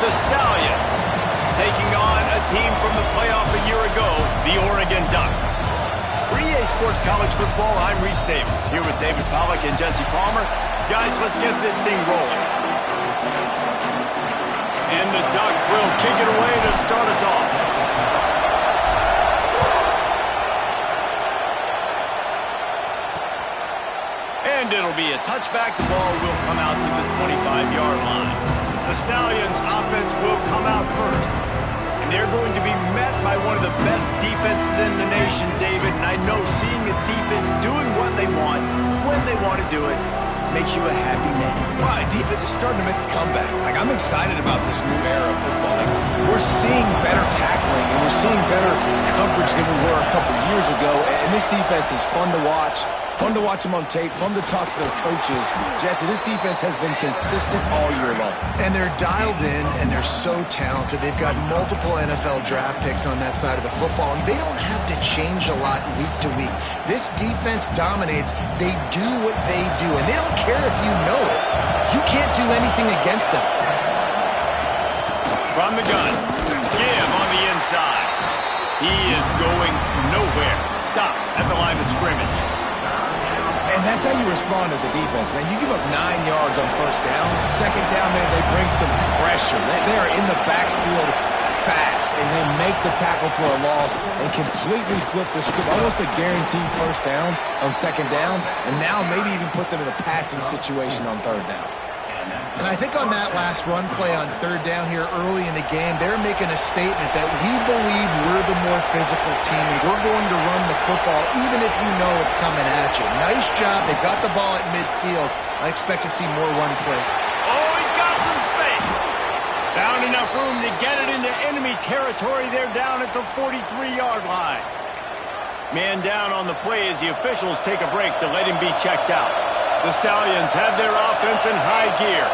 the Stallions, taking on a team from the playoff a year ago, the Oregon Ducks. For EA Sports College Football, I'm Reese Davis, here with David Pollack and Jesse Palmer. Guys, let's get this thing rolling. And the Ducks will kick it away to start us off. And it'll be a touchback. The ball will come out to the 25-yard line. The Stallions' offense will come out first. And they're going to be met by one of the best defenses in the nation, David. And I know seeing a defense doing what they want, when they want to do it, makes you a happy man. Well, defense is starting to make a comeback. I'm excited about this new era of football. We're seeing better tackling, and we're seeing better coverage than we were a couple years ago. And this defense is fun to watch. Fun to watch them on tape, fun to talk to their coaches. Jesse, this defense has been consistent all year long. And they're dialed in, and they're so talented. They've got multiple NFL draft picks on that side of the football, and they don't have to change a lot week to week. This defense dominates. They do what they do, and they don't care if you know it. You can't do anything against them. From the gun, Gibb on the inside. He is going nowhere. Stop at the line of scrimmage. And that's how you respond as a defense, man. You give up 9 yards on first down. Second down, man, they bring some pressure. They are in the backfield fast, and they make the tackle for a loss and completely flip the script. Almost a guaranteed first down on second down, and now maybe even put them in a passing situation on third down. And I think on that last run play on third down here early in the game, they're making a statement that we believe we're the more physical team, and we're going to run the football even if you know it's coming at you. Nice job. They've got the ball at midfield. I expect to see more run plays. Oh, he's got some space. Found enough room to get it into enemy territory. They're down at the 43-yard line. Man down on the play as the officials take a break to let him be checked out. The Stallions have their offense in high gear.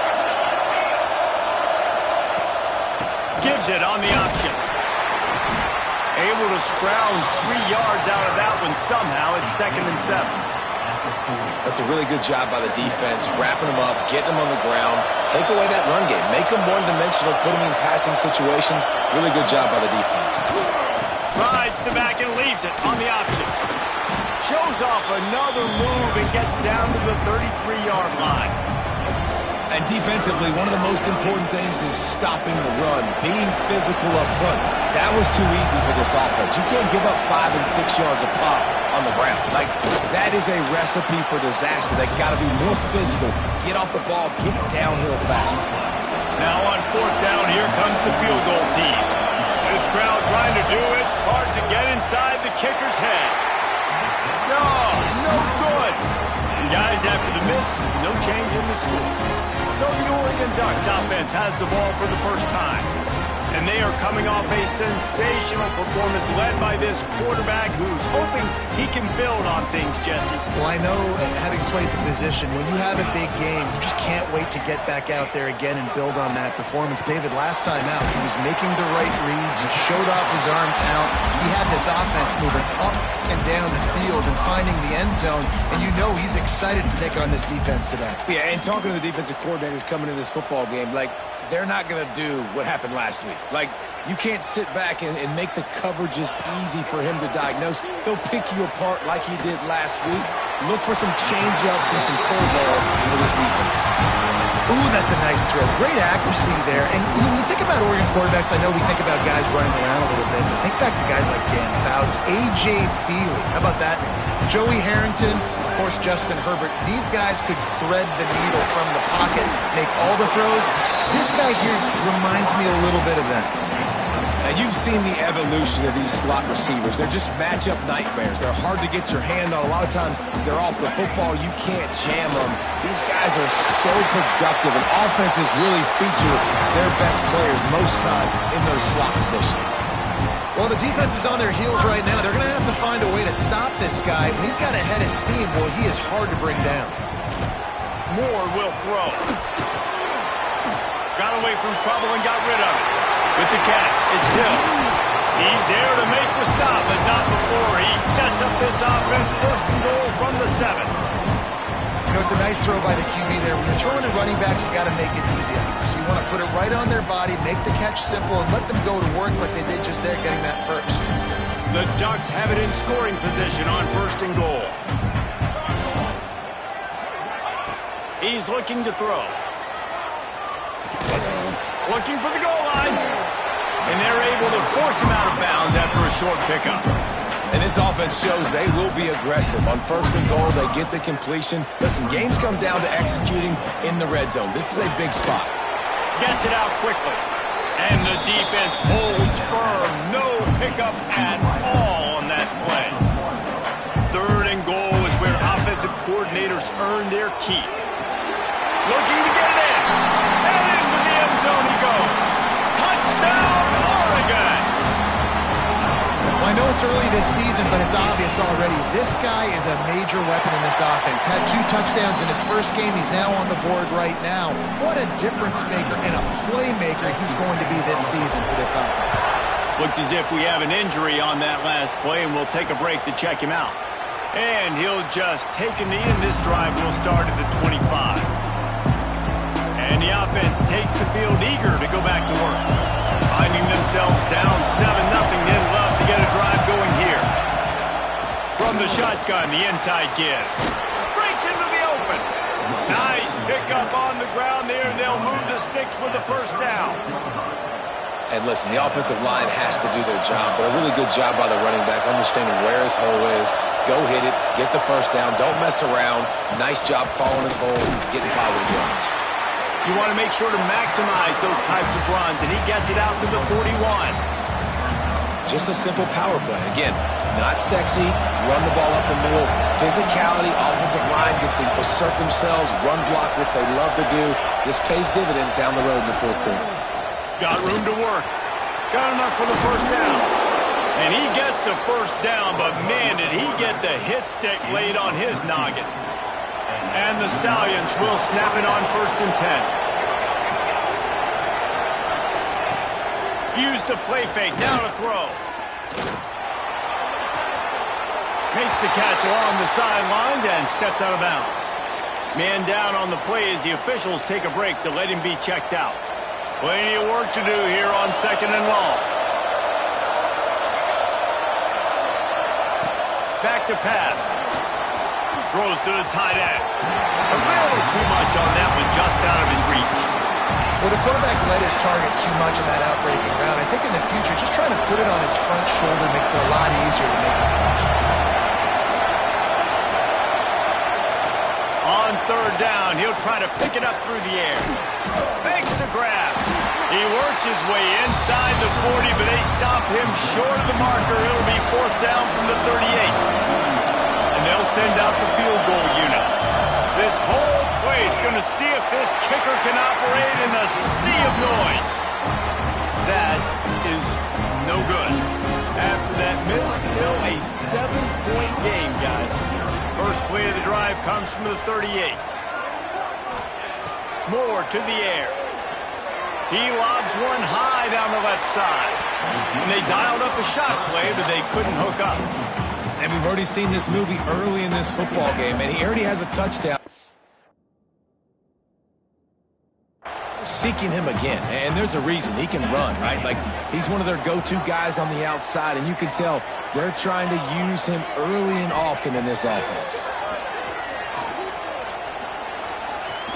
Gives it on the option. Able to scrounge 3 yards out of that one somehow. It's 2nd and 7. That's a really good job by the defense, wrapping them up, getting them on the ground, take away that run game, make them one-dimensional, put them in passing situations. Really good job by the defense. Rides the back and leaves it on the option. Shows off another move and gets down to the 33-yard line. And defensively, one of the most important things is stopping the run, being physical up front. That was too easy for this offense. You can't give up 5 and 6 yards a pop on the ground. That is a recipe for disaster. They got to be more physical, get off the ball, get downhill faster. Now on 4th down, here comes the field goal team. This crowd trying to do its part to get inside the kicker's head. No good. And guys, after the miss, no change in the score. So the Oregon Ducks offense has the ball for the first time. And they are coming off a sensational performance led by this quarterback who's hoping he can build on things, Jesse. Well, I know, having played the position, when you have a big game, you just can't wait to get back out there again and build on that performance. David, last time out, he was making the right reads. He showed off his arm talent. He had this offense moving up and down the field and finding the end zone. And you know he's excited to take on this defense today. Yeah, and talking to the defensive coordinators coming into this football game, they're not going to do what happened last week. You can't sit back and make the coverages easy for him to diagnose. He'll pick you apart like he did last week. Look for some change-ups and some curveballs for this defense. Ooh, that's a nice throw. Great accuracy there. And when you think about Oregon quarterbacks, I know we think about guys running around a little bit, but think back to guys like Dan Fouts, A.J. Feely. How about that? Joey Harrington, of course, Justin Herbert. These guys could thread the needle from the pocket, make all the throws. This guy here reminds me a little bit of that. Now, you've seen the evolution of these slot receivers. They're just matchup nightmares. They're hard to get your hand on. A lot of times, they're off the football. You can't jam them. These guys are so productive, and offenses really feature their best players most time in those slot positions. Well, the defense is on their heels right now. They're going to have to find a way to stop this guy. When he's got a head of steam, well, he is hard to bring down. Moore will throw. Got away from trouble and got rid of it. With the catch, it's Hill. He's there to make the stop, but not before he sets up this offense. 1st and goal from the 7. It's a nice throw by the QB there. When you're throwing to running backs, you got to make it easy on them. So you want to put it right on their body, make the catch simple, and let them go to work like they did just there, getting that first. The Ducks have it in scoring position on 1st and goal. He's looking to throw. Looking for the goal line. And they're able to force him out of bounds after a short pickup. And this offense shows they will be aggressive. On 1st and goal, they get the completion. Listen, games come down to executing in the red zone. This is a big spot. Gets it out quickly. And the defense holds firm. No pickup at all on that play. 3rd and goal is where offensive coordinators earn their keep. Looking to get it in. And into the end zone he goes. Touchdown, Oregon! Well, I know it's early this season, but it's obvious already. This guy is a major weapon in this offense. Had 2 touchdowns in his first game. He's now on the board right now. What a difference maker and a playmaker he's going to be this season for this offense. Looks as if we have an injury on that last play, and we'll take a break to check him out. And he'll just take a knee, and this drive will start at the 25. And the offense takes the field eager to go back to work. Finding themselves down 7-0, they'd love to get a drive going here. From the shotgun, the inside give. Breaks into the open. Nice pickup on the ground there. They'll move the sticks with the first down. And listen, the offensive line has to do their job, but a really good job by the running back, understanding where his hole is. Go hit it, get the first down, don't mess around. Nice job following his hole, getting positive yards. You want to make sure to maximize those types of runs, and he gets it out to the 41. Just a simple power play. Again, not sexy, run the ball up the middle. Physicality, offensive line gets to assert themselves, run block, which they love to do. This pays dividends down the road in the 4th quarter. Got room to work. Got enough for the first down. And he gets the first down, but man, did he get the hit stick laid on his noggin. And the Stallions will snap it on 1st and 10. Use the play fake, now to throw. Makes the catch along the sidelines and steps out of bounds. Man down on the play as the officials take a break to let him be checked out. Plenty of work to do here on 2nd and long. Back to pass. Throws to the tight end. A little too much on that one, just out of his reach. Well, the quarterback led his target too much on that outbreaking route. I think in the future, just trying to put it on his front shoulder makes it a lot easier to make the catch. On 3rd down, he'll try to pick it up through the air. Makes the grab. He works his way inside the 40, but they stop him short of the marker. It'll be 4th down from the 38. And they'll send out the field goal unit. This whole play is going to see if this kicker can operate in the sea of noise. That is no good. After that miss, still a 7-point game, guys. First play of the drive comes from the 38. Moore to the air. He lobs one high down the left side. And they dialed up a shot play, but they couldn't hook up. And we've already seen this movie early in this football game, and he already has a touchdown. Seeking him again, and there's a reason. He can run, right? Like, he's one of their go-to guys on the outside, and you can tell they're trying to use him early and often in this offense.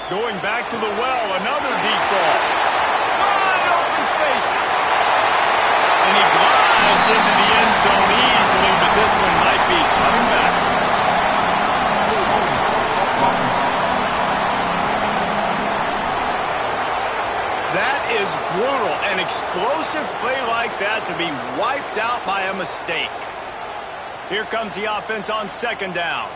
Going back to the well, another deep ball. Wide open spaces. And he glides into the end zone easily, but this one might be coming back. That is brutal. An explosive play like that to be wiped out by a mistake. Here comes the offense on 2nd down.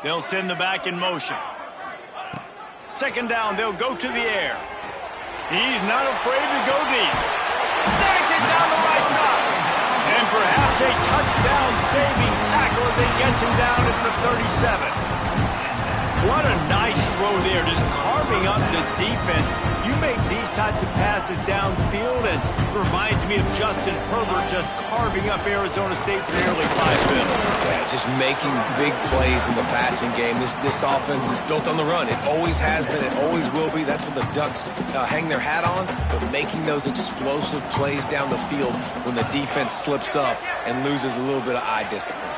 They'll send the back in motion. Second down, they'll go to the air. He's not afraid to go deep. Snags it down the right side. And perhaps a touchdown-saving tackle as he gets him down at the 37. What a nice throw there, just carving up the defense. You make these types of passes downfield, and it reminds me of Justin Herbert just carving up Arizona State for nearly 5 minutes. Yeah, just making big plays in the passing game. This offense is built on the run. It always has been. It always will be. That's what the Ducks hang their hat on, but making those explosive plays down the field when the defense slips up and loses a little bit of eye discipline.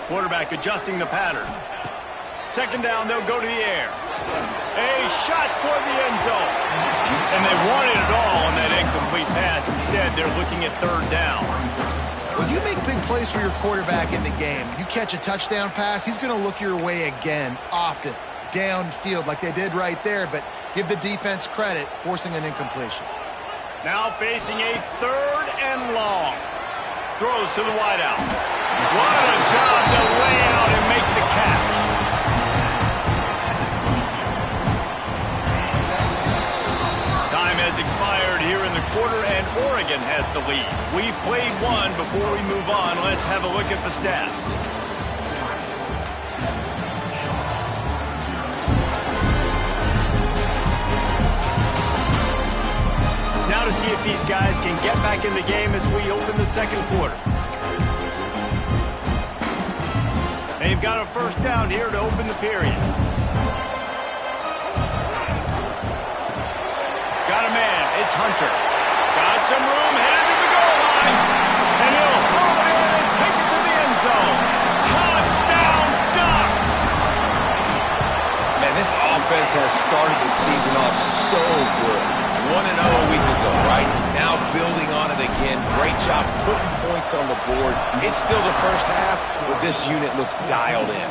Quarterback adjusting the pattern. Second down, they'll go to the air. A shot toward the end zone. And they wanted it all on that incomplete pass. Instead, they're looking at third down. Well, you make big plays for your quarterback in the game. You catch a touchdown pass, he's going to look your way again, often, downfield like they did right there, but give the defense credit, forcing an incompletion. Now facing a third and long. Throws to the wideout. What a job to lay out and make the catch. Time has expired here in the quarter, and Oregon has the lead. We've played one. Before we move on, let's have a look at the stats. Now to see if these guys can get back in the game as we open the second quarter. They've got a first down here to open the period. Got a man. It's Hunter. Got some room, headed to the goal line. And he'll haul it in and take it to the end zone. Touchdown, Ducks! Man, this offense has started the season off so good. 1-0 a week ago, right? Now building on it again. Great job putting points on the board. It's still the first half, but this unit looks dialed in.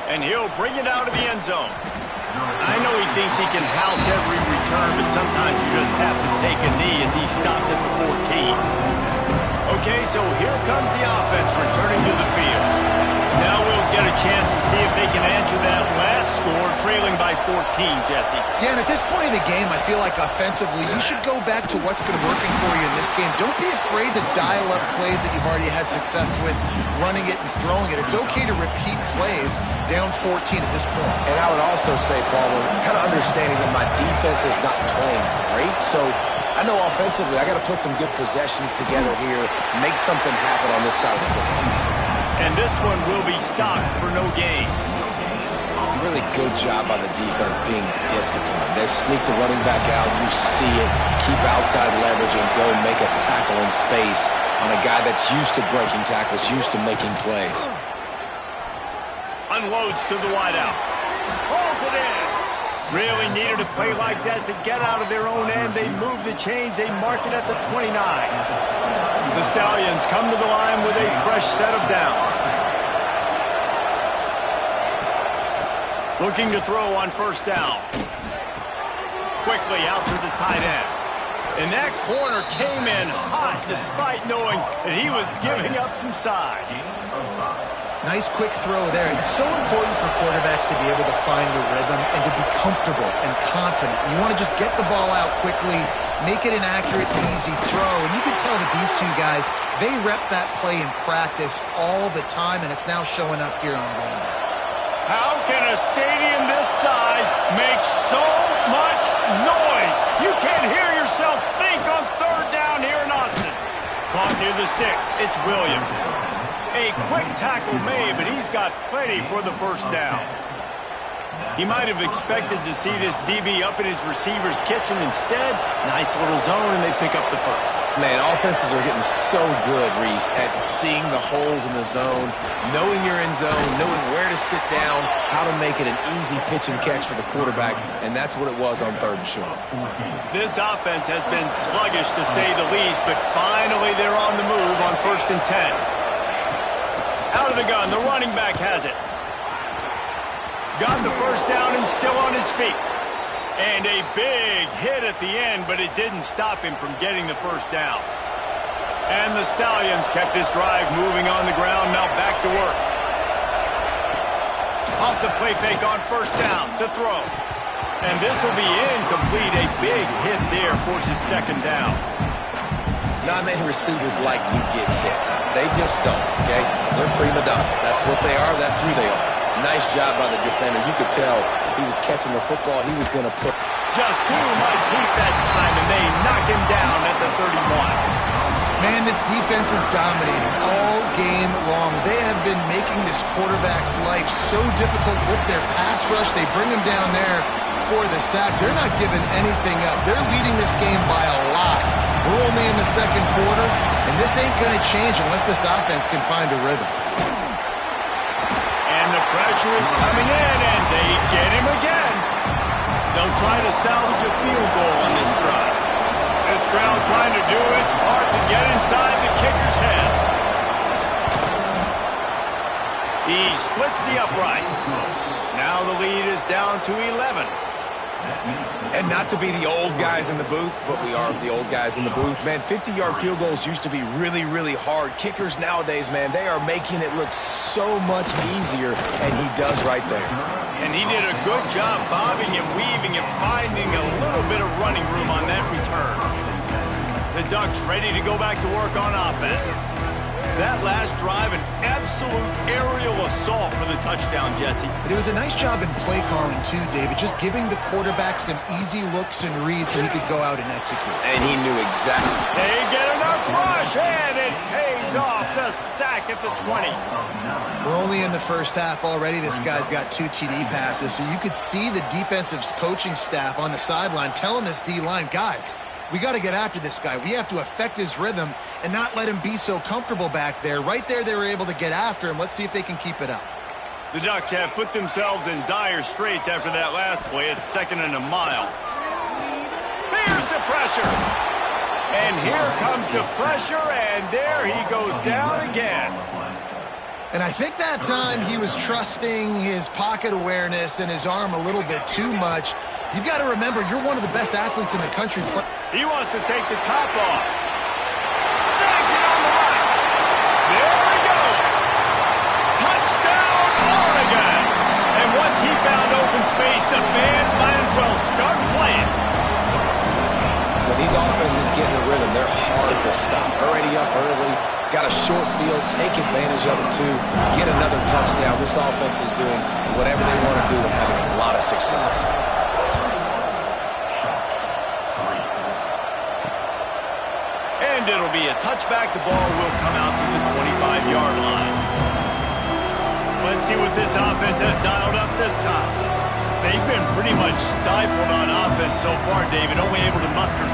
And he'll bring it out of the end zone. I know he thinks he can house every return, but sometimes you just have to take a knee as he stopped at the 14. Okay, so here comes the offense returning to the field. Now we'll get a chance to see if they can answer that last score, trailing by 14, Jesse. Yeah, and at this point in the game, I feel like offensively, you should go back to what's been working for you in this game. Don't be afraid to dial up plays that you've already had success with, running it and throwing it. It's okay to repeat plays down 14 at this point. And I would also say, Paul, kind of understanding that my defense is not playing great, so I know offensively I got to put some good possessions together here, make something happen on this side of the football. And this one will be stopped for no gain. Really good job by the defense being disciplined. They sneak the running back out. You see it. Keep outside leverage and go make us tackle in space on a guy that's used to breaking tackles, used to making plays. Unloads to the wideout. Hauls it in. Really needed a play like that to get out of their own end. They move the chains. They mark it at the 29. The Stallions come to the line with a fresh set of downs. Looking to throw on first down. Quickly out to the tight end. And that corner came in hot despite knowing that he was giving up some size. Nice quick throw there. It's so important for quarterbacks to be able to find a rhythm and to be comfortable and confident. You want to just get the ball out quickly, make it an accurate, easy throw. And you can tell that these two guys, they rep that play in practice all the time, and it's now showing up here on game day. How can a stadium this size make so much noise? You can't hear yourself think on third down here in Austin. Caught near the sticks. It's Williams. A quick tackle made, but he's got plenty for the first down. He might have expected to see this DB up in his receiver's kitchen. Instead, nice little zone, and they pick up the first. Man, offenses are getting so good, Reese, at seeing the holes in the zone, knowing you're in zone, knowing where to sit down, how to make it an easy pitch and catch for the quarterback, and that's what it was on third and short. This offense has been sluggish, to say the least, but finally they're on the move on 1st and 10. Out of the gun, the running back has it. Got the first down and still on his feet. And a big hit at the end, but it didn't stop him from getting the first down. And the Stallions kept this drive moving on the ground. Now back to work. Off the play fake on first down to throw. And this will be incomplete. A big hit there forces second down. Not many receivers like to get hit. They just don't, okay? They're prima donnas. That's what they are. That's who they are. Nice job by the defender. You could tell he was catching the football. He was going to put... Just too much heat that time, and they knock him down at the 31. Man, this defense is dominating all game long. They have been making this quarterback's life so difficult with their pass rush. They bring him down there for the sack. They're not giving anything up. They're leading this game by a lot. We're only in the second quarter, and this ain't going to change unless this offense can find a rhythm. And the pressure is coming in, and they get him again. They'll try to salvage a field goal on this drive. This crowd trying to do its part to get inside the kicker's head. He splits the uprights. Now the lead is down to 11. And not to be the old guys in the booth, but we are the old guys in the booth. Man, 50-yard field goals used to be really, really hard. Kickers nowadays, man, they are making it look so much easier, and he does right there. And he did a good job bobbing and weaving and finding a little bit of running room on that return. The Ducks ready to go back to work on offense. That last drive, an absolute aerial assault for the touchdown, Jesse. But it was a nice job in play calling, too, David, just giving the quarterback some easy looks and reads so he could go out and execute. And he knew exactly. They get enough rush, and it pays off the sack at the 20. We're only in the first half already. This guy's got 2 TD passes, so you could see the defensive coaching staff on the sideline telling this D-line, guys, we got to get after this guy. We have to affect his rhythm and not let him be so comfortable back there. Right there, they were able to get after him. Let's see if they can keep it up. The Ducks have put themselves in dire straits after that last play. It's 2nd and a mile. Here's the pressure. And here comes the pressure, and there he goes down again. And I think that time he was trusting his pocket awareness and his arm a little bit too much. You've got to remember, you're one of the best athletes in the country. He wants to take the top off. Snags it on the right. There he goes. Touchdown, Oregon. And once he found open space, the band might as well start playing. When these offenses get in a rhythm, they're hard to stop. Already up early, got a short field, take advantage of it too, get another touchdown. This offense is doing whatever they want to do and having a lot of success. And it'll be a touchback. The ball will come out to the 25-yard line. Let's see what this offense has dialed up this time. They've been pretty much stifled on offense so far, David, only able to muster 3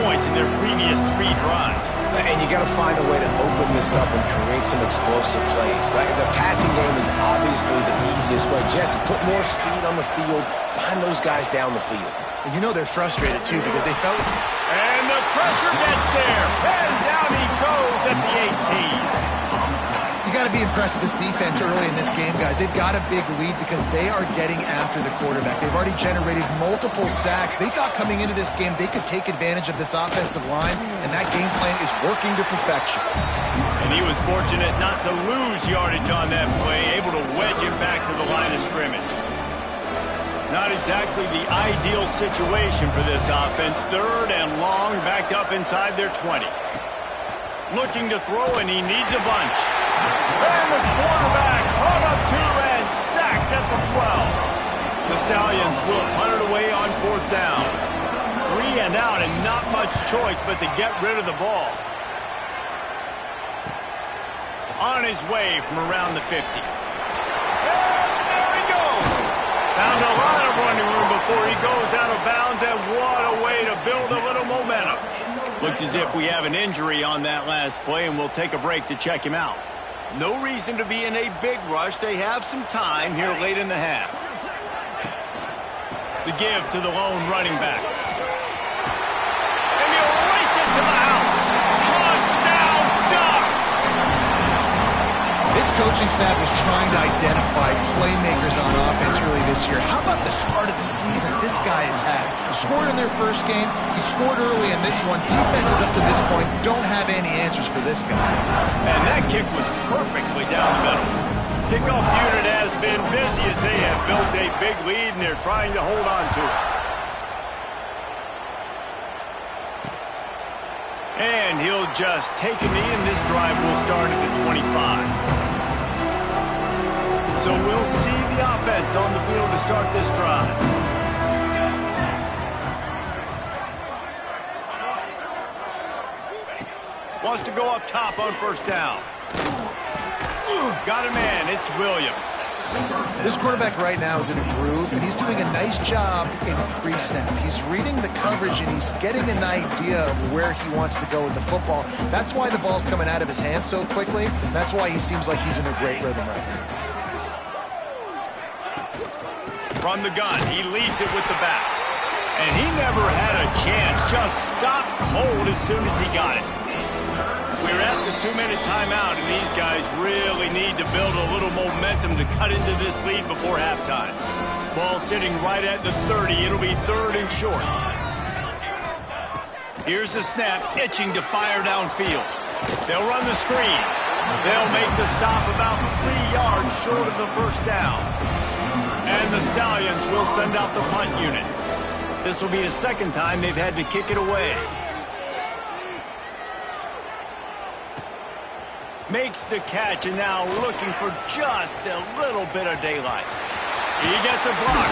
points in their previous 3 drives. And you got to find a way to open this up and create some explosive plays. The passing game is obviously the easiest way. Jesse, put more speed on the field, find those guys down the field. And you know they're frustrated, too, because they felt... And the pressure gets there. And down he goes at the 18. You got to be impressed with this defense early in this game, guys. They've got a big lead because they are getting after the quarterback. They've already generated multiple sacks. They thought coming into this game they could take advantage of this offensive line, and that game plan is working to perfection. And he was fortunate not to lose yardage on that play, able to wedge it back to the line of scrimmage. Not exactly the ideal situation for this offense. 3rd and long, backed up inside their 20. Looking to throw, and he needs a bunch. And the quarterback caught up to and sacked at the 12. The Stallions will punt it away on 4th down. 3 and out, and not much choice but to get rid of the ball. On his way from around the 50. And there he goes. Found a lot of running room before he goes out of bounds, and what a way to build a little momentum. Looks as if we have an injury on that last play, and we'll take a break to check him out. No reason to be in a big rush. They have some time here late in the half. The give to the lone running back. And he'll race it to the house. Touchdown, Ducks! This coaching staff is trying to identify playmakers on offense early this year. How about the start of the season this guy has had? Scored in their first game. He scored early in this one. Defenses up to this point don't have any answers for this guy. And that kick was perfectly down the middle. Kickoff unit has been busy as they have built a big lead, and they're trying to hold on to it. And he'll just take a knee, and this drive will start at the 25. So we'll see the offense on the field to start this drive. Wants to go up top on first down. Got a man. It's Williams. This quarterback right now is in a groove, and he's doing a nice job in pre-snap. He's reading the coverage, and he's getting an idea of where he wants to go with the football. That's why the ball's coming out of his hands so quickly. That's why he seems like he's in a great rhythm right now. From the gun, he leads it with the back. And he never had a chance. Just stopped cold as soon as he got it. We're at the 2-minute timeout, and these guys really need to build a little momentum to cut into this lead before halftime. Ball sitting right at the 30. It'll be 3rd and short. Here's the snap, itching to fire downfield. They'll run the screen. They'll make the stop about 3 yards short of the first down. And the Stallions will send out the punt unit. This will be the second time they've had to kick it away. Makes the catch, and now looking for just a little bit of daylight. He gets a block.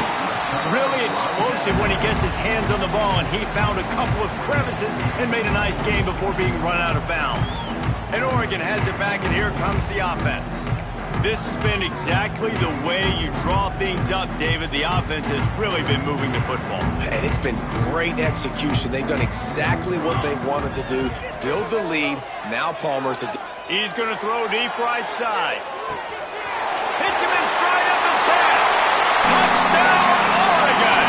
Really explosive when he gets his hands on the ball, and he found a couple of crevices and made a nice game before being run out of bounds. And Oregon has it back, and here comes the offense. This has been exactly the way you draw things up, David. The offense has really been moving the football. And it's been great execution. They've done exactly what they've wanted to do. Build the lead. Now Palmer's a... He's going to throw deep right side. Hits him in stride at the 10. Touchdown, Oregon!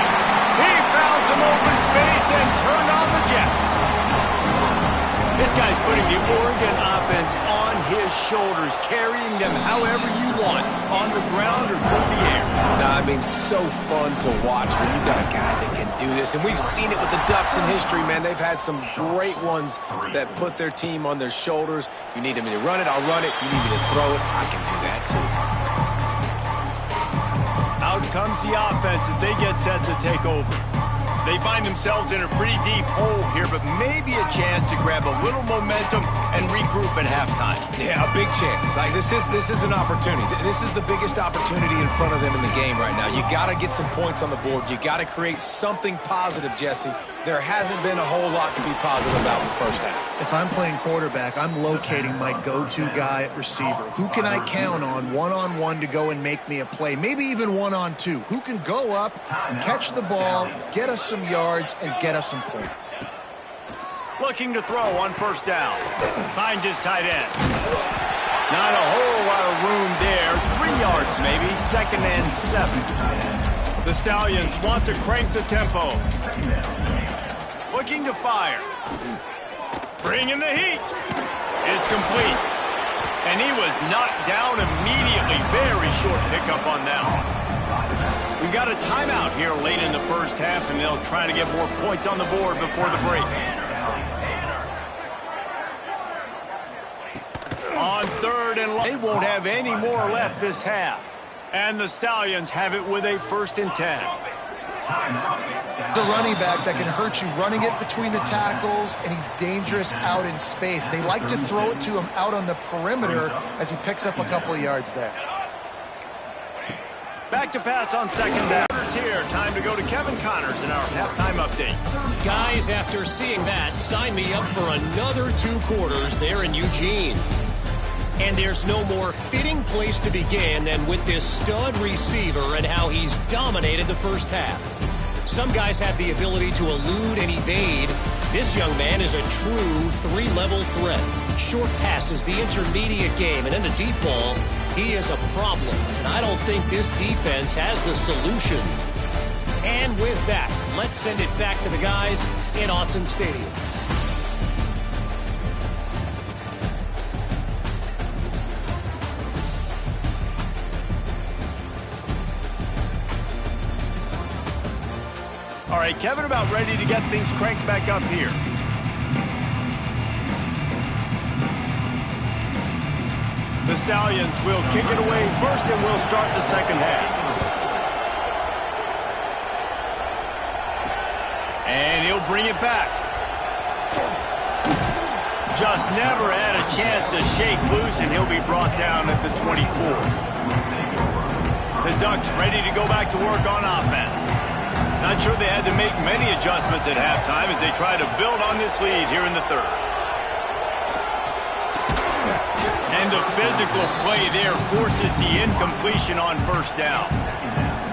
He found some open space and turned on the Jets. This guy's putting the Oregon offense on his shoulders, carrying them however you want, on the ground or through the air. I mean, so fun to watch when you've got a guy that can do this. And we've seen it with the Ducks in history, man. They've had some great ones that put their team on their shoulders. If you need me to run it, I'll run it. You need me to throw it, I can do that too. Out comes the offense as they get set to take over. They find themselves in a pretty deep hole here, but maybe a chance to grab a little momentum and regroup at halftime. Yeah, a big chance. Like this is an opportunity. This is the biggest opportunity in front of them in the game right now. You got to get some points on the board. You got to create something positive, Jesse. There hasn't been a whole lot to be positive about in the first half. If I'm playing quarterback, I'm locating my go-to guy at receiver. Who can I count on one-on-one to go and make me a play? Maybe even one-on-two. Who can go up, catch the ball, get us some yards, and get us some points? Looking to throw on first down. Finds his tight end. Not a whole lot of room there. 3 yards maybe. 2nd and 7. The Stallions want to crank the tempo. Looking to fire. Bringing the heat. It's complete. And he was knocked down immediately. Very short pickup on that one. We've got a timeout here late in the first half, and they'll try to get more points on the board before the break. On 3rd and long, they won't have any more left this half. And the Stallions have it with a 1st and 10. The running back that can hurt you, running it between the tackles, and he's dangerous out in space. They like to throw it to him out on the perimeter as he picks up a couple of yards there. Back to pass on 2nd down. Here, time to go to Kevin Connors in our halftime update. Guys, after seeing that, sign me up for another 2 quarters there in Eugene. And there's no more fitting place to begin than with this stud receiver and how he's dominated the first half. Some guys have the ability to elude and evade. This young man is a true 3-level threat. Short passes, the intermediate game, and in the deep ball, he is a problem. And I don't think this defense has the solution. And with that, let's send it back to the guys in Autzen Stadium. All right, Kevin about ready to get things cranked back up here. The Stallions will kick it away first, and we'll start the second half. And he'll bring it back. Just never had a chance to shake loose, and he'll be brought down at the 24. The Ducks ready to go back to work on offense. Not sure they had to make many adjustments at halftime as they try to build on this lead here in the third. And the physical play there forces the incompletion on first down.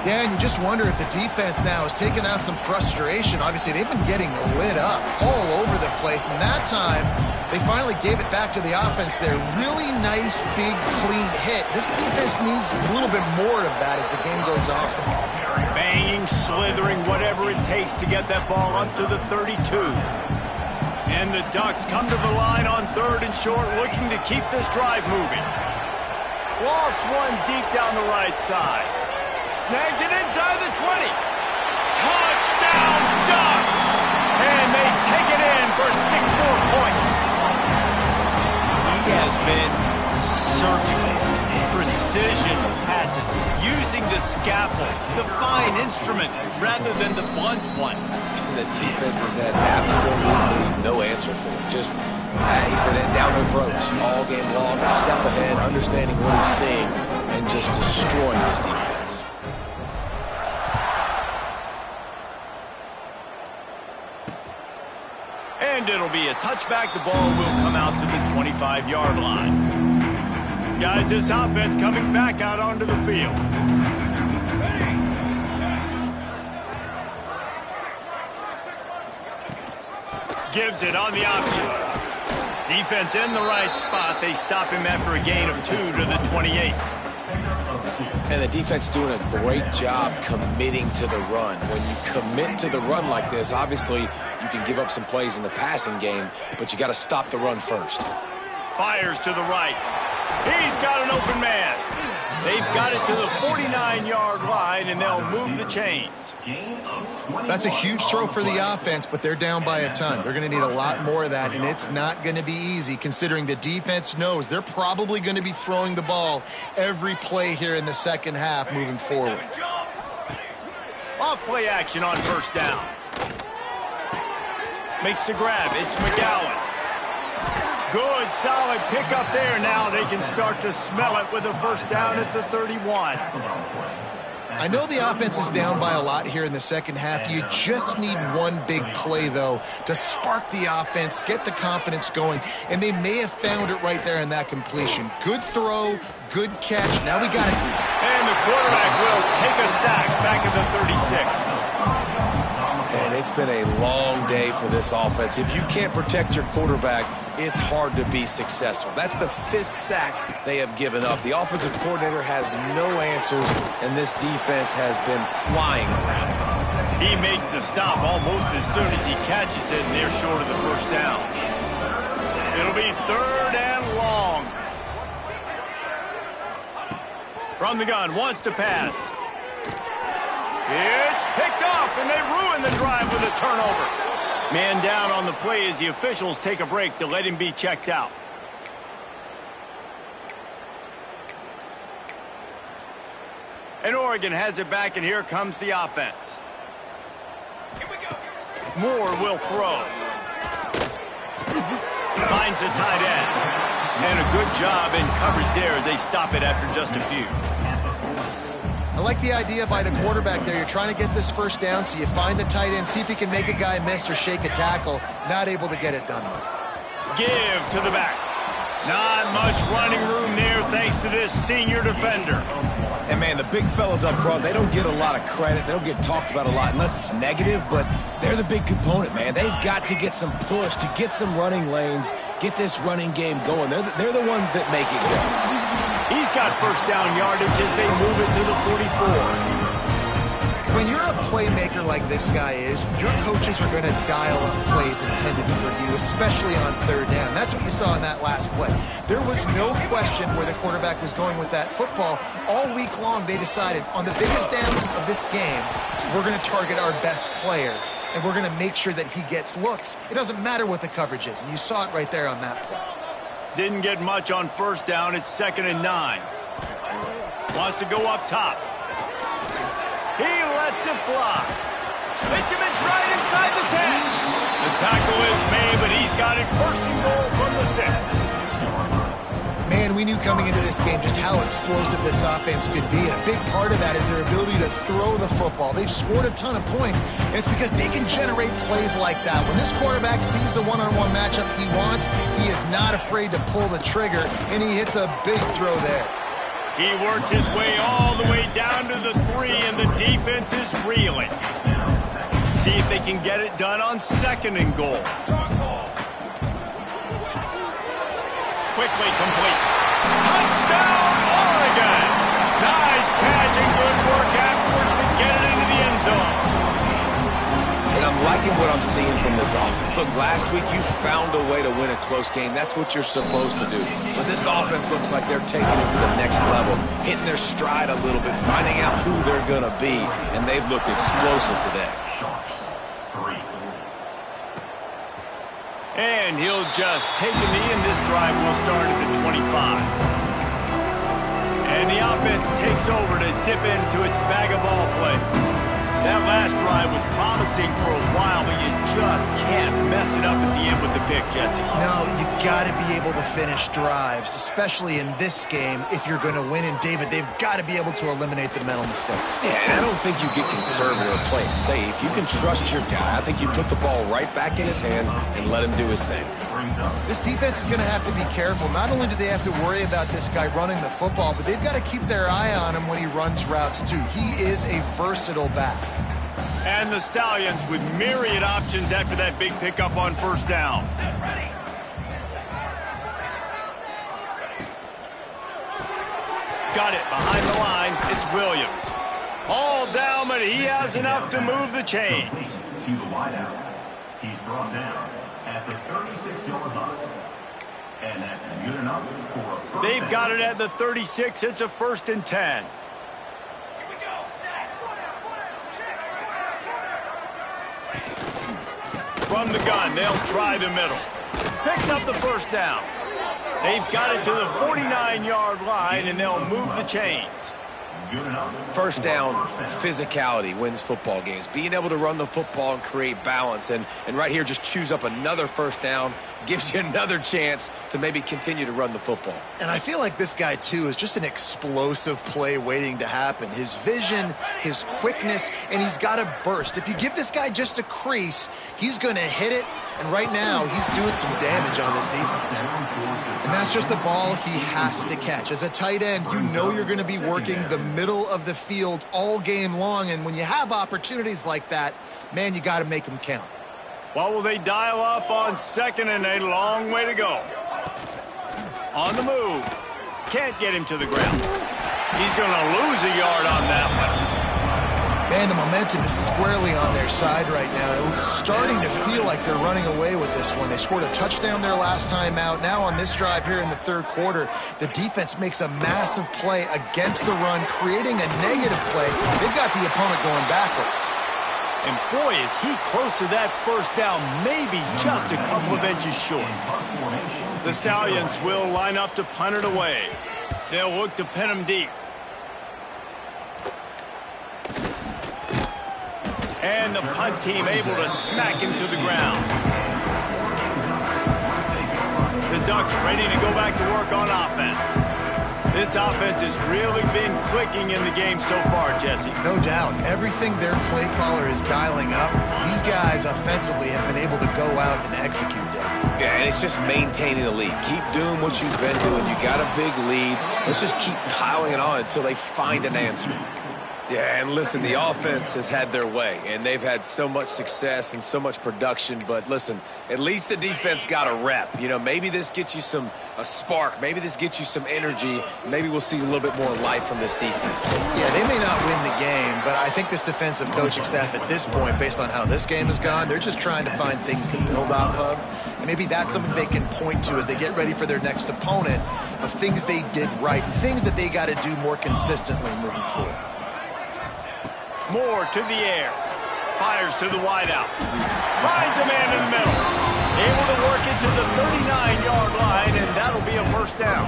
Yeah, and you just wonder if the defense now has taken out some frustration. Obviously, they've been getting lit up all over the place, and that time they finally gave it back to the offense there. Really nice, big, clean hit. This defense needs a little bit more of that as the game goes on. Banging, slithering, whatever it takes to get that ball up to the 32. And the Ducks come to the line on third and short, looking to keep this drive moving. Lost one deep down the right side. Snags it inside the 20. Touchdown, Ducks! And they take it in for 6 more points. He has been surgical. Precision passes, using the scalpel, the fine instrument, rather than the blunt one. The defense has had absolutely no answer for it. Just, he's been down their throats all game long, a step ahead, understanding what he's seeing, and just destroying this defense. And it'll be a touchback. The ball will come out to the 25-yard line. Guys, this offense coming back out onto the field. Gives it on the option. Defense in the right spot. They stop him after a gain of 2 to the 28. And the defense doing a great job committing to the run. When you commit to the run like this, obviously you can give up some plays in the passing game, but you got to stop the run first. Fires to the right. He's got an open man. They've got it to the 49-yard line, and they'll move the chains. That's a huge throw for the offense, but they're down by a ton. They're going to need a lot more of that, and it's not going to be easy considering the defense knows they're probably going to be throwing the ball every play here in the second half moving forward. Off play action on first down. Makes the grab. It's McGowan. Good, solid pickup there. Now they can start to smell it with a first down at the 31. I know the offense is down by a lot here in the second half. You just need one big play, though, to spark the offense, get the confidence going, and they may have found it right there in that completion. Good throw, good catch. Now we got it. And the quarterback will take a sack back at the 36. And it's been a long day for this offense. If you can't protect your quarterback, it's hard to be successful. That's the 5th sack they have given up. The offensive coordinator has no answers, and this defense has been flying around. He makes the stop almost as soon as he catches it, and they're short of the first down. It'll be 3rd and long. From the gun, wants to pass. It's picked off, and they ruin the drive with a turnover. Man down on the play as the officials take a break to let him be checked out. And Oregon has it back, and here comes the offense. Moore will throw. Finds the tight end. And a good job in coverage there as they stop it after just a few. I like the idea by the quarterback there. You're trying to get this first down, so you find the tight end, see if he can make a guy miss or shake a tackle. Not able to get it done, though. Give to the back. Not much running room there thanks to this senior defender. And, man, the big fellas up front, they don't get a lot of credit. They don't get talked about a lot unless it's negative, but they're the big component, man. They've got to get some push, to get some running lanes, get this running game going. They're the ones that make it go. He's got first down yardage as they move it to the 44. when you're a playmaker like this guy is, your coaches are going to dial up plays intended for you, especially on third down. That's what you saw in that last play. There was no question where the quarterback was going with that football. All week long, they decided on the biggest downs of this game, we're going to target our best player, and we're going to make sure that he gets looks. It doesn't matter what the coverage is, and you saw it right there on that play. Didn't get much on first down. It's 2nd and 9. Wants to go up top. He lets it fly. Hits him in stride inside the 10. The tackle is made, but he's got it 1st and goal from the 6. Man, we knew coming into this game just how explosive this offense could be, and a big part of that is their ability to throw the football. They've scored a ton of points, and it's because they can generate plays like that. When this quarterback sees the one-on-one matchup he wants, he is not afraid to pull the trigger, and he hits a big throw there. He works his way all the way down to the 3, and the defense is reeling. See if they can get it done on 2nd and goal. Quickly complete. Touchdown, Oregon! Nice catch and good work afterwards to get it into the end zone. And I'm liking what I'm seeing from this offense. Look, last week you found a way to win a close game. That's what you're supposed to do. But this offense looks like they're taking it to the next level, hitting their stride a little bit, finding out who they're going to be, and they've looked explosive today. And he'll just take a knee, and this drive will start at the 25. And the offense takes over to dip into its bag of ball plays. That last drive was promising for a while, but you just can't mess it up at the end with the pick, Jesse. No, you got to be able to finish drives, especially in this game if you're going to win. And, David, they've got to be able to eliminate the mental mistakes. Yeah, and I don't think you get conservative or play it safe. You can trust your guy. I think you put the ball right back in his hands and let him do his thing. This defense is going to have to be careful. Not only do they have to worry about this guy running the football, but they've got to keep their eye on him when he runs routes, too. He is a versatile back. And the Stallions with myriad options after that big pickup on 1st down. Got it behind the line. It's Williams. All down, but he has enough to move the chains. To the wideout. He's brought down at the 36-yard line. And that's good enough for a first. They've got it at the 36. It's a 1st and 10. From the gun, they'll try the middle. Picks up the 1st down. They've got it to the 49-yard line, and they'll move the chains. 1st down, physicality wins football games. Being able to run the football and create balance. And right here, just choose up another 1st down, gives you another chance to maybe continue to run the football. And I feel like this guy, too, is just an explosive play waiting to happen. His vision, his quickness, and he's got a burst. If you give this guy just a crease, he's going to hit it. And right now, he's doing some damage on this defense. And that's just a ball he has to catch. As a tight end, you know you're going to be working the middle of the field all game long. And when you have opportunities like that, man, you got to make them count. What will they dial up on 2nd and a long way to go? On the move. Can't get him to the ground. He's going to lose a yard on that one. Man, the momentum is squarely on their side right now. It's starting to feel like they're running away with this one. They scored a touchdown their last time out. Now on this drive here in the 3rd quarter, the defense makes a massive play against the run, creating a negative play. They've got the opponent going backwards. And boy, is he close to that 1st down, maybe just a couple of inches short. The Stallions will line up to punt it away. They'll look to pin him deep. And the punt team able to smack him to the ground. The Ducks ready to go back to work on offense. This offense has really been clicking in the game so far, Jesse. No doubt. Everything their play caller is dialing up, these guys offensively have been able to go out and execute that. Yeah, and it's just maintaining the lead. Keep doing what you've been doing. You got a big lead. Let's just keep piling it on until they find an answer. Yeah, and listen, the offense has had their way, and they've had so much success and so much production. But listen, at least the defense got a rep. You know, maybe this gets you a spark. Maybe this gets you some energy. Maybe we'll see a little bit more life from this defense. Yeah, they may not win the game, but I think this defensive coaching staff at this point, based on how this game has gone, they're just trying to find things to build off of. And maybe that's something they can point to as they get ready for their next opponent, of things they did right and things that they got to do more consistently moving forward. Moore to the air. Fires to the wideout. Finds a man in the middle. Able to work it to the 39-yard line, and that'll be a first down.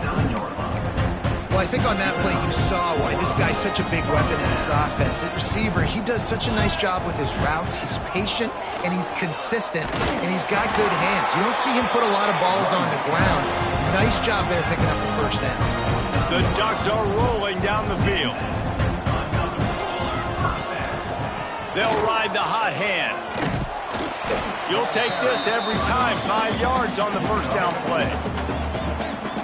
Well, I think on that play you saw why this guy's such a big weapon in this offense. At receiver, he does such a nice job with his routes. He's patient, and he's consistent, and he's got good hands. You don't see him put a lot of balls on the ground. Nice job there picking up the first down. The Ducks are rolling down the field. They'll ride the hot hand. You'll take this every time. 5 yards on the first down play.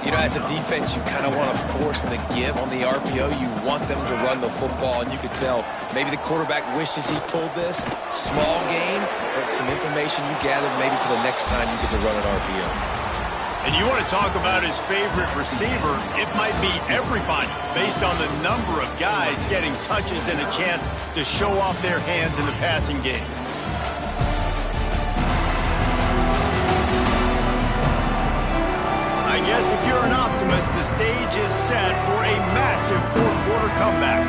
You know, as a defense, you kind of want to force the give on the RPO. You want them to run the football, and you could tell maybe the quarterback wishes he pulled this. Small gain, but some information you gathered maybe for the next time you get to run an RPO. And you want to talk about his favorite receiver, it might be everybody, based on the number of guys getting touches and a chance to show off their hands in the passing game. I guess if you're an optimist, the stage is set for a massive fourth-quarter comeback.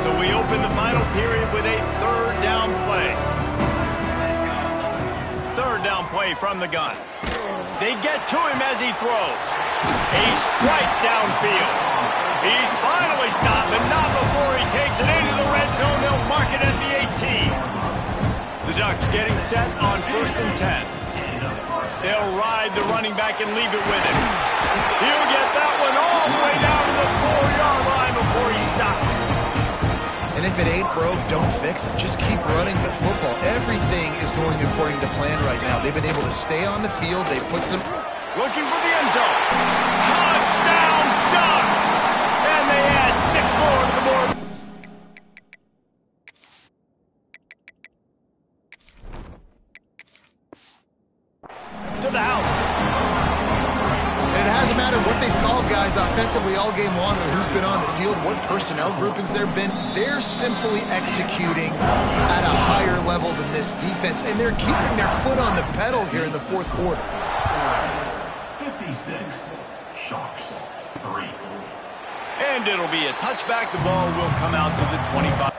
So we open the final period with a third down play. Third down play from the gun. They get to him as he throws. A strike downfield. He's finally stopped, but not before he takes it into the red zone. They'll mark it at the 18. The Ducks getting set on 1st and 10. They'll ride the running back and leave it with him. He'll get that one all the way down to the 4-yard line before he stops. And if it ain't broke, don't fix it. Just keep running the football. Everything is going according to plan right now. They've been able to stay on the field. They put some... Looking for the end zone. Touchdown, Ducks! And they add 6 more to the board. To the house. And it hasn't mattered what they've called guys offensively all game long or who's been on the field, what personnel groupings there have been. They're simply executing at a higher level than this defense, and they're keeping their foot on the pedal here in the fourth quarter. 56, Sharks, 3. And it'll be a touchback. The ball will come out to the 25.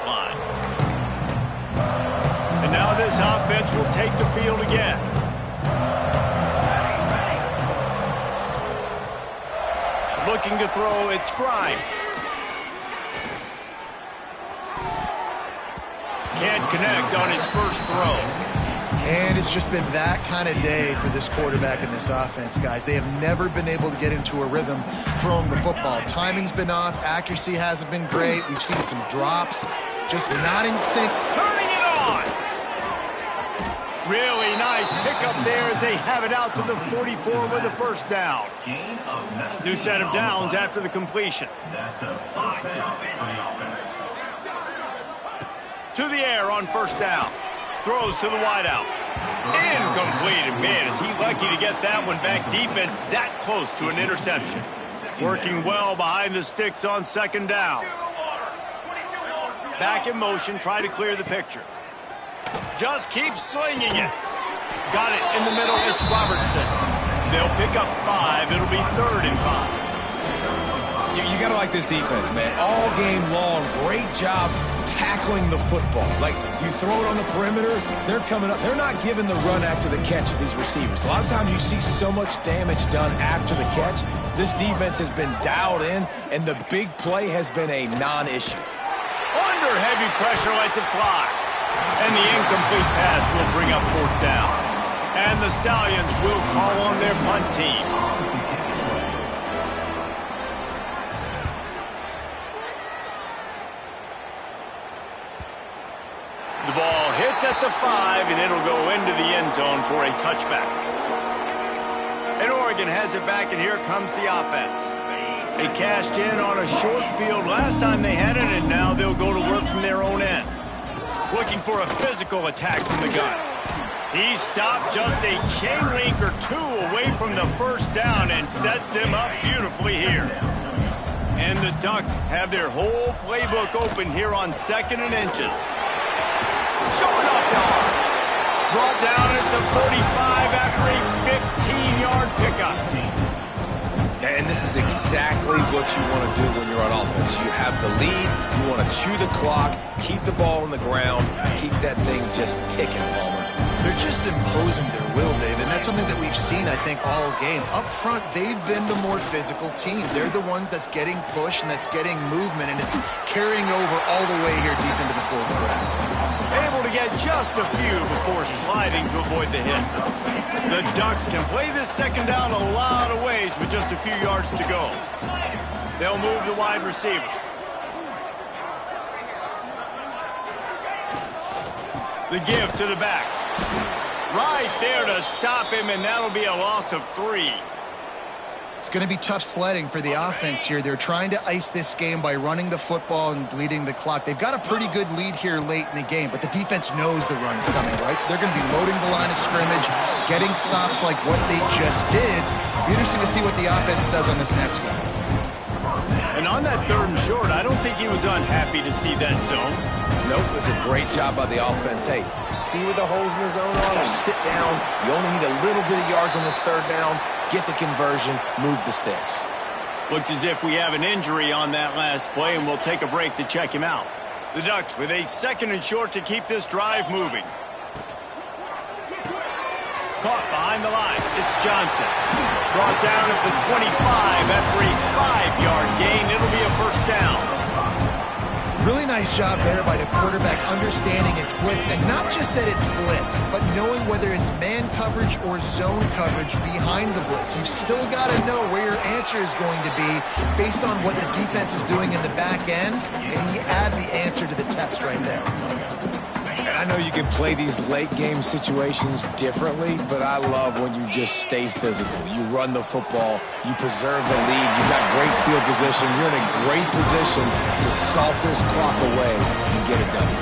Line. And now this offense will take the field again. Looking to throw, it's Grimes. Can't connect on his first throw. And it's just been that kind of day for this quarterback and this offense, guys. They have never been able to get into a rhythm throwing the football. Timing's been off. Accuracy hasn't been great. We've seen some drops. Just not in sync. Turning it on. Really nice pickup there as they have it out to the 44 with a first down. New set of downs after the completion. That's a first down for the offense. To the air on first down. Throws to the wideout. Incomplete. And man, is he lucky to get that one back. Defense that close to an interception. Working well behind the sticks on second down. Back in motion, try to clear the picture. Just keep slinging it. Got it in the middle. It's Robertson. They'll pick up 5. It'll be 3rd and 5. You got to like this defense, man. All game long, great job tackling the football. Like, you throw it on the perimeter, they're coming up. They're not giving the run after the catch to these receivers. A lot of times you see so much damage done after the catch. This defense has been dialed in, and the big play has been a non-issue. Under heavy pressure, lets it fly. And the incomplete pass will bring up 4th down. And the Stallions will call on their punt team. The ball hits at the 5. drive, and it'll go into the end zone for a touchback. And Oregon has it back, and here comes the offense. They cashed in on a short field last time they had it, and now they'll go to work from their own end. Looking for a physical attack from the gun. He stopped just a chain link or two away from the first down and sets them up beautifully here. And the Ducks have their whole playbook open here on 2nd and inches. Showing off the arm. Brought down at the 45 after a 15-yard pickup. And this is exactly what you want to do when you're on offense. You have the lead, you want to chew the clock, keep the ball on the ground, keep that thing just ticking, Palmer. They're just imposing their will, Dave, and that's something that we've seen, I think, all game. Up front, they've been the more physical team. They're the ones that's getting pushed and that's getting movement, and it's carrying over all the way here deep into the 4th quarter. Able to get just a few before sliding to avoid the hit. The Ducks can play this 2nd down a lot of ways with just a few yards to go. They'll move the wide receiver. The give to the back. Right there to stop him, and that'll be a loss of 3. It's going to be tough sledding for the offense here. They're trying to ice this game by running the football and bleeding the clock. They've got a pretty good lead here late in the game, but the defense knows the run's coming, right? So they're going to be loading the line of scrimmage, getting stops like what they just did. It'll be interesting to see what the offense does on this next one. And on that 3rd and short, I don't think he was unhappy to see that zone. Nope, it was a great job by the offense. Hey, see where the holes in the zone are? Sit down. You only need a little bit of yards on this 3rd down. Get the conversion, move the sticks. Looks as if we have an injury on that last play, and we'll take a break to check him out. The Ducks with a 2nd and short to keep this drive moving. Caught behind the line. It's Johnson. Brought down at the 25 after a 5-yard gain. It'll be a 1st down. Really nice job there by the quarterback understanding it's blitz, and not just that it's blitz, but knowing whether it's man coverage or zone coverage behind the blitz. You've still got to know where your answer is going to be based on what the defense is doing in the back end, and he add the answer to the test right there. And I know you can play these late game situations differently, but I love when you just stay physical. You run the football, you preserve the lead, you've got great field position, you're in a great position to salt this clock away and get it done.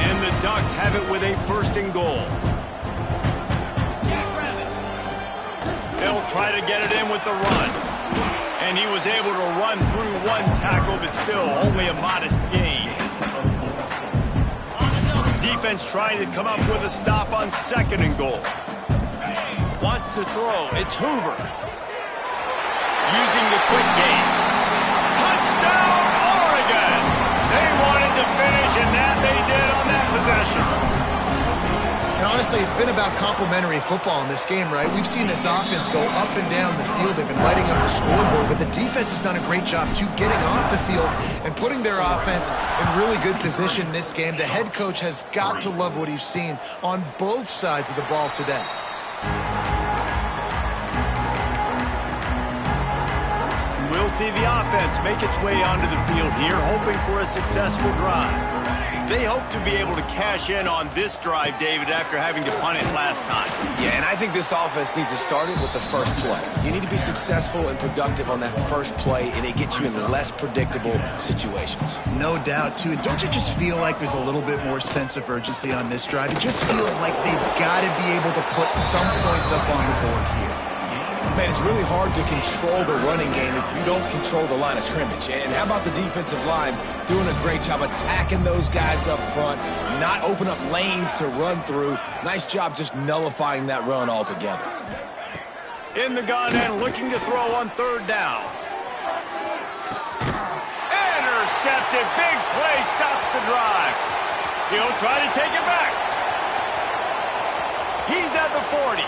And the Ducks have it with a 1st and goal. They'll try to get it in with the run. And he was able to run through 1 tackle, but still only a modest gain. Defense trying to come up with a stop on 2nd and goal. Wants to throw. It's Hoover. Using the quick game. Touchdown, Oregon! They wanted to finish, and that they did on that possession. And honestly, it's been about complementary football in this game, right? We've seen this offense go up and down the field. They've been lighting up the scoreboard, but the defense has done a great job, too, getting off the field and putting their offense in really good position in this game. The head coach has got to love what he's seen on both sides of the ball today. We'll see the offense make its way onto the field here, hoping for a successful drive. They hope to be able to cash in on this drive, David, after having to punt it last time. Yeah, and I think this offense needs to start it with the first play. You need to be successful and productive on that first play, and it gets you in less predictable situations. No doubt, too. And don't you just feel like there's a little bit more sense of urgency on this drive? It just feels like they've got to be able to put some points up on the board here. Man, it's really hard to control the running game if you don't control the line of scrimmage. And how about the defensive line doing a great job attacking those guys up front, not open up lanes to run through. Nice job just nullifying that run altogether. In the gun and looking to throw on 3rd down. Intercepted. Big play stops the drive. He'll try to take it back. He's at the 40.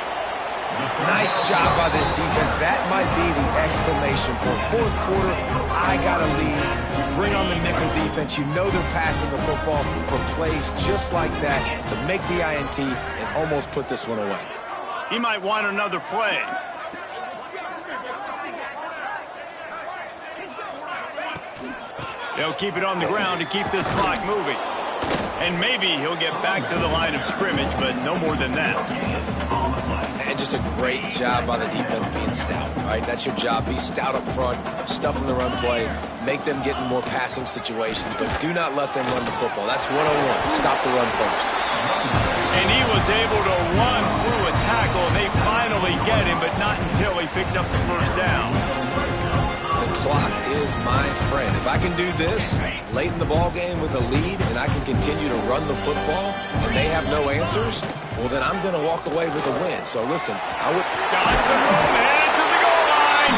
Nice job by this defense. That might be the exclamation point. 4th quarter, I got a lead. You bring on the nickel defense. You know they're passing the football for plays just like that to make the INT and almost put this one away. He might want another play. They'll keep it on the ground to keep this clock moving. And maybe he'll get back to the line of scrimmage, but no more than that. And just a great job by the defense being stout, right? That's your job. Be stout up front, stuff in the run play, make them get in more passing situations, but do not let them run the football. That's 101. Stop the run first. And he was able to run through a tackle, and they finally get him, but not until he picks up the first down. The clock is my friend. If I can do this late in the ball game with a lead and I can continue to run the football and they have no answers, well, then I'm going to walk away with a win. So listen, I would... Got some room, headed to the goal line.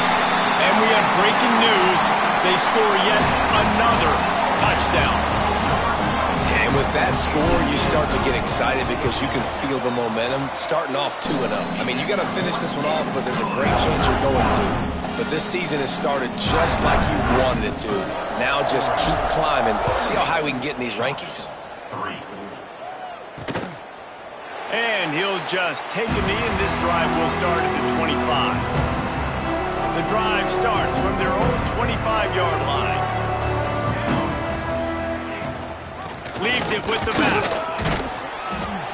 And we have breaking news. They score yet another touchdown. And with that score, you start to get excited because you can feel the momentum starting off 2-0. I mean, you got to finish this one off, but there's a great chance you're going to. But this season has started just like you wanted it to. Now just keep climbing. See how high we can get in these rankings. And he'll just take a knee, and this drive will start at the 25. The drive starts from their own 25-yard line. Leaves it with the back.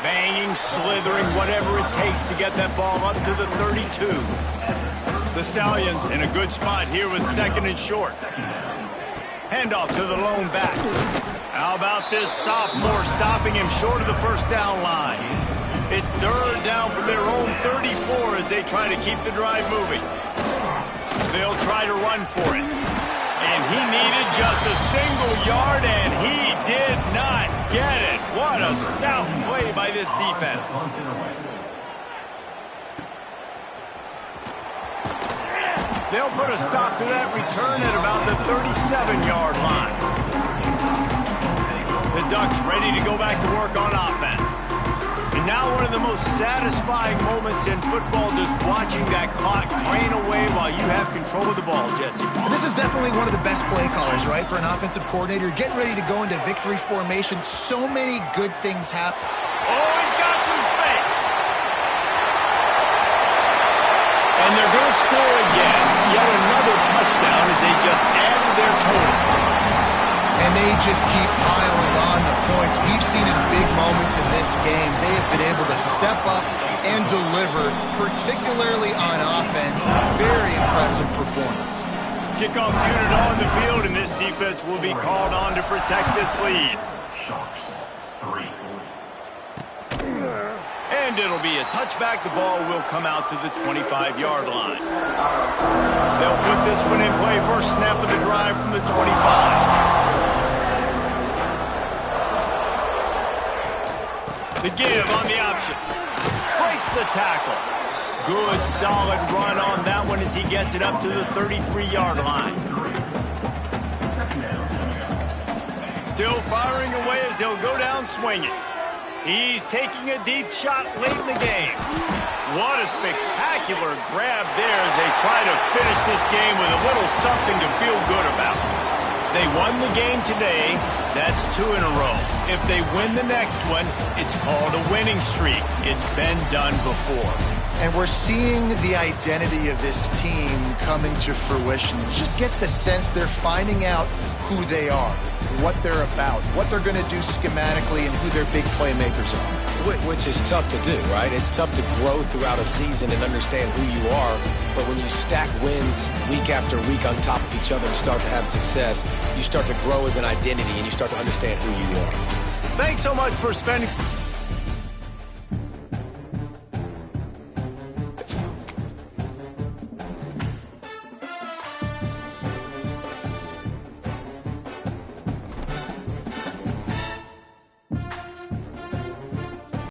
Banging, slithering, whatever it takes to get that ball up to the 32. The Stallions in a good spot here with 2nd and short. Handoff to the lone back. How about this sophomore stopping him short of the first down line? It's 3rd down from their own 34 as they try to keep the drive moving. They'll try to run for it. And he needed just a single yard, and he did not get it. What a stout play by this defense. They'll put a stop to that return at about the 37-yard line. The Ducks ready to go back to work on offense. And now one of the most satisfying moments in football, just watching that clock drain away while you have control of the ball, Jesse. This is definitely one of the best play callers, right, for an offensive coordinator. Getting ready to go into victory formation. So many good things happen. Oh, he's got some space. And they're going to score again. Yet another touchdown as they just added their total. And they just keep piling on the points. We've seen in big moments in this game, they have been able to step up and deliver, particularly on offense. Very impressive performance. Kickoff unit on the field, and this defense will be called on to protect this lead. Sharks, 3. And it'll be a touchback. The ball will come out to the 25-yard line. They'll put this one in play. First snap of the drive from the 25. The give on the option. Breaks the tackle. Good, solid run on that one as he gets it up to the 33-yard line. Still firing away as he'll go down swinging. He's taking a deep shot late in the game. What a spectacular grab there as they try to finish this game with a little something to feel good about. They won the game today. That's 2 in a row. If they win the next one, it's called a winning streak. It's been done before. And we're seeing the identity of this team coming to fruition. You just get the sense they're finding out who they are, what they're about, what they're going to do schematically, and who their big playmakers are. Which is tough to do, right? It's tough to grow throughout a season and understand who you are. But when you stack wins week after week on top of each other and start to have success, you start to grow as an identity and you start to understand who you are. Thanks so much for spending...